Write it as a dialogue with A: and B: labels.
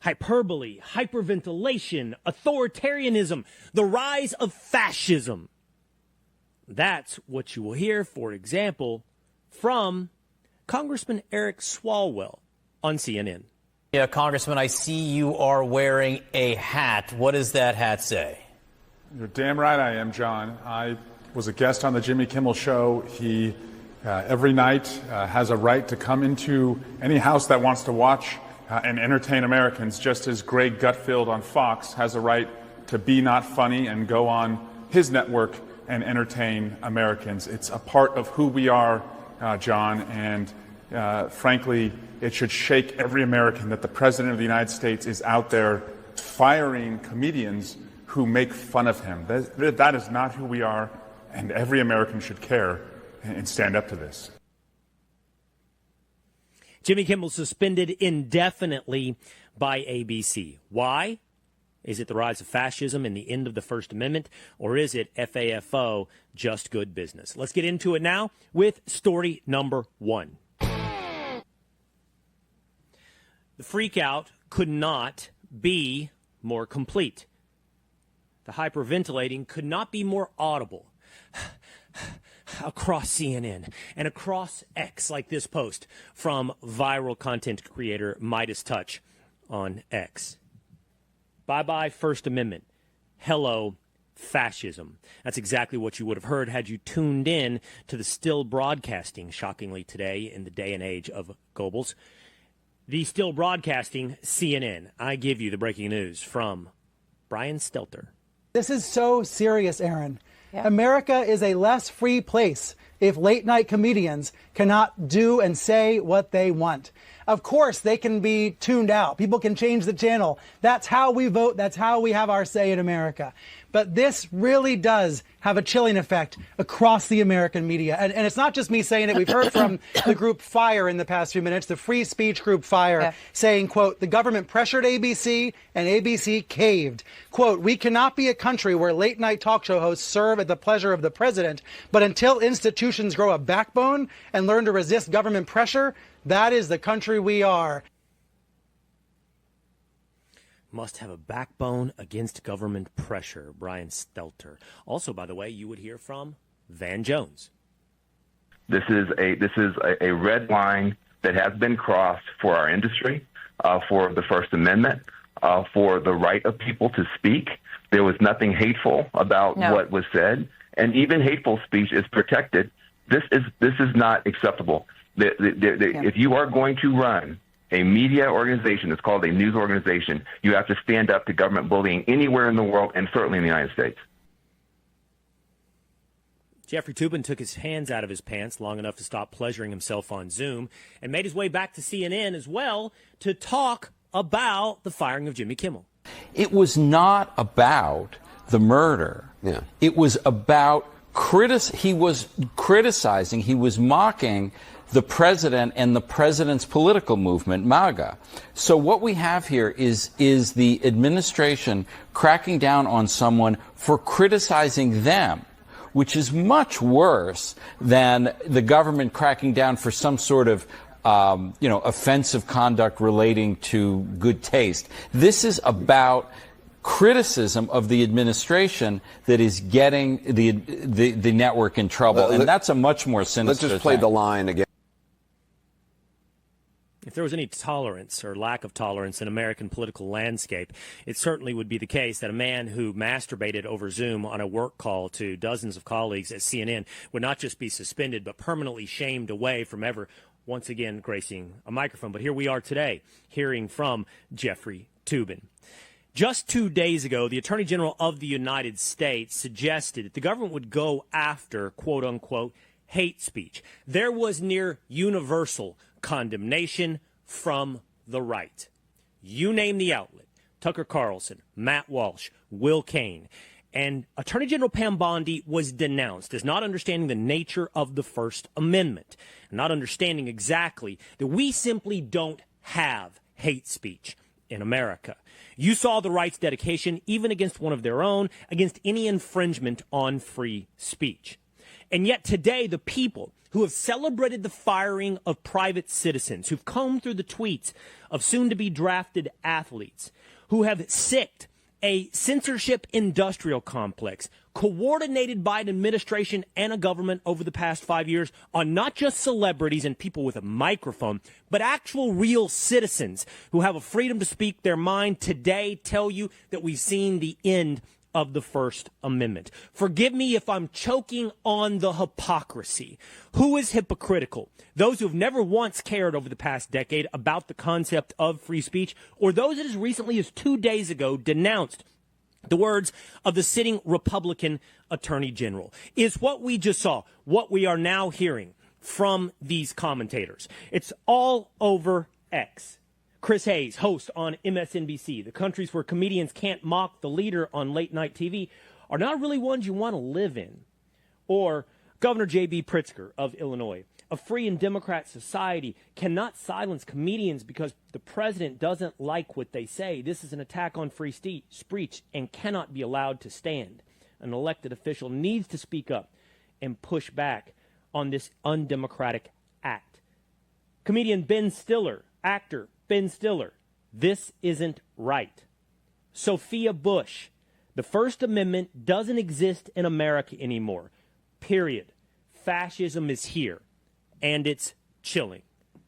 A: hyperbole, hyperventilation, authoritarianism, the rise of fascism. That's what you will hear, for example, from Congressman Eric Swalwell on CNN.
B: Yeah, Congressman, I see you are wearing a hat. What does that hat say?
C: You're damn right I am, John. I was a guest on the Jimmy Kimmel show. He, every night, has a right to come into any house that wants to watch and entertain Americans, just as Greg Gutfeld on Fox has a right to be not funny and go on his network and entertain Americans. It's a part of who we are, John, and frankly, it should shake every American that the President of the United States is out there firing comedians who make fun of him. That is not who we are, and every American should care and stand up to this.
A: Jimmy Kimmel suspended indefinitely by ABC. Why? Is it the rise of fascism and the end of the First Amendment, or is it FAFO, just good business? Let's get into it now with story number one. The freakout could not be more complete. The hyperventilating could not be more audible across CNN and across X, like this post from viral content creator Midas Touch on X. Bye-bye First Amendment. Hello fascism. That's exactly what you would have heard had you tuned in to the still broadcasting, shockingly today in the day and age of Goebbels. The still broadcasting CNN. I give you the breaking news from Brian Stelter.
D: This is so serious, Aaron.
E: Yep.
D: America is a less free place if late-night comedians cannot do and say what they want. Of course, they can be tuned out. People can change the channel. That's how we vote. That's how we have our say in America. But this really does have a chilling effect across the American media. And it's not just me saying it. We've heard from the group FIRE in the past few minutes, the free speech group FIRE, saying, quote, the government pressured ABC and ABC caved. Quote, we cannot be a country where late night talk show hosts serve at the pleasure of the president. But until institutions grow a backbone and learn to resist government pressure, that is the country we are.
A: Must have a backbone against government pressure, Brian Stelter. Also, by the way, you would hear from Van Jones.
F: This is a red line that has been crossed for our industry, for the First Amendment, for the right of people to speak. There was nothing hateful about what was said, and even hateful speech is protected. This is not acceptable. If you are going to run a media organization, it's called a news organization, you have to stand up to government bullying anywhere in the world, and certainly in the United States.
A: Jeffrey Toobin took his hands out of his pants long enough to stop pleasuring himself on Zoom and made his way back to CNN as well to talk about the firing of Jimmy Kimmel.
G: It was not about the murder. Yeah. It was about he was criticizing, he was mocking the president and the president's political movement, MAGA. So what we have here is the administration cracking down on someone for criticizing them, which is much worse than the government cracking down for some sort of offensive conduct relating to good taste. This is about criticism of the administration that is getting the network in trouble, and that's a much more sinister
H: Let's just play the line again.
A: If there was any tolerance or lack of tolerance in American political landscape, it certainly would be the case that a man who masturbated over Zoom on a work call to dozens of colleagues at CNN would not just be suspended, but permanently shamed away from ever once again gracing a microphone. But here we are today, hearing from Jeffrey Toobin. Just 2 days ago, the Attorney General of the United States suggested that the government would go after, quote unquote, hate speech. There was near universal condemnation from the right. You name the outlet: Tucker Carlson, Matt Walsh, Will Cain. And Attorney General Pam Bondi was denounced as not understanding the nature of the First Amendment, not understanding exactly that we simply don't have hate speech in America. You saw the right's dedication, even against one of their own, against any infringement on free speech. And yet today, the people who have celebrated the firing of private citizens, who've combed through the tweets of soon-to-be drafted athletes, who have sicked a censorship industrial complex coordinated by an administration and a government over the past 5 years on not just celebrities and people with a microphone, but actual real citizens who have a freedom to speak their mind today tell you that we've seen the end of the First Amendment. Forgive me if I'm choking on the hypocrisy. Who is hypocritical? Those who have never once cared over the past decade about the concept of free speech, or those that as recently as 2 days ago denounced the words of the sitting Republican Attorney General? Is what we just saw, what we are now hearing from these commentators. It's all over X. Chris Hayes, host on MSNBC, the countries where comedians can't mock the leader on late night TV are not really ones you want to live in. Or Governor J.B. Pritzker of Illinois, a free and democrat society cannot silence comedians because the president doesn't like what they say. This is an attack on free speech and cannot be allowed to stand. An elected official needs to speak up and push back on this undemocratic act. Comedian Ben Stiller, actor Ben Stiller, this isn't right. Sophia Bush, the First Amendment doesn't exist in America anymore. Period. Fascism is here, and it's chilling.